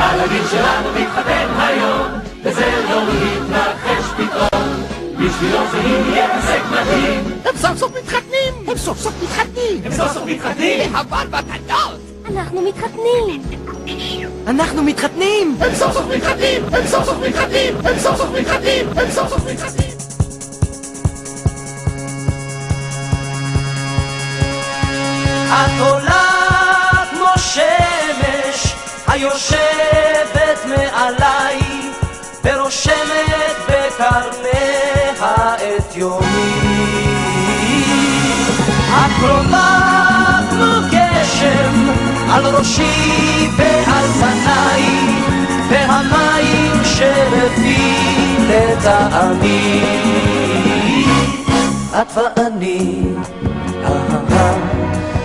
אבל הגיל שלנו מתחתן היום, וזה לא מתרחש פתאום. בשבילו זה יהיה הישג מדהים. הם סוף סוף מתחתנים! הם סוף סוף מתחתנים! הם סוף סוף מתחתנים! אבל מתנות! אנחנו מתחתנים! אנחנו מתחתנים! הם סוף סוף מתחתנים! הם סוף סוף מתחתנים! הם סוף סוף מתחתנים! הם סוף סוף מתחתנים! את עולה כמו שמש היושבת מעליי ורושמת בקרניה את יומי. את קרובה כמו גשם על ראשי ועל פניי והמים שלפי לטעמי. את ואני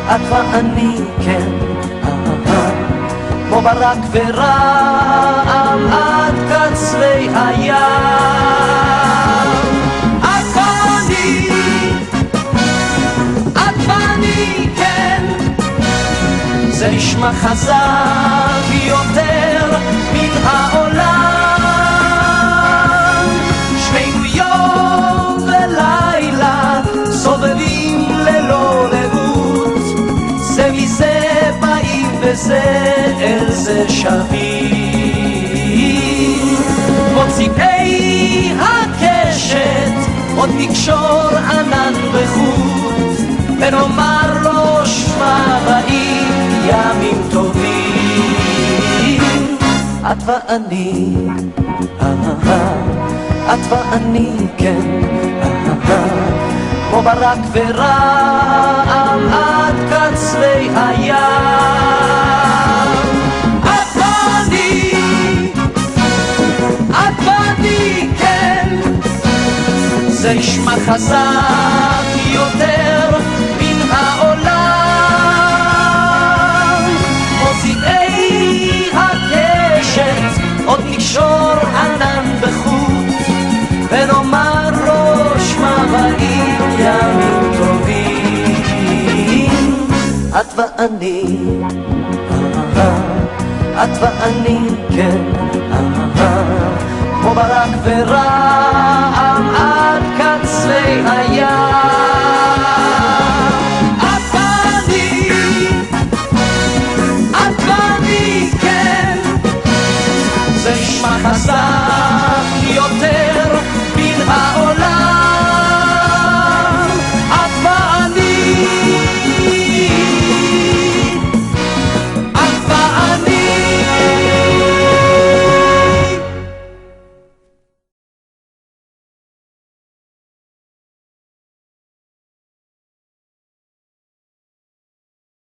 את ואני כן כמו ברק ורעם עד קצרי הים. את ואני כן זה נשמע חזק יותר מן העולם. שנינו יום ולילה סובבים ללא לאות, זה מזה באים וזה אל זה שווים. מוציאי הקשת עוד נקשור ענן בחוט ונאמר לו שמע באים ימים טובים. את ואני את ואני כן כמו ברק ורעם עד קצרי הים. את ואני כן זה נשמע חזק יותר מן העולם. מוציאי הקשת עוד נקשור ענן בחוט ונאמר לו שמע באים ימים טובים. את ואני כן כמו ברק ורעם עד קצרי הים. את ואני כן זה נשמע חזק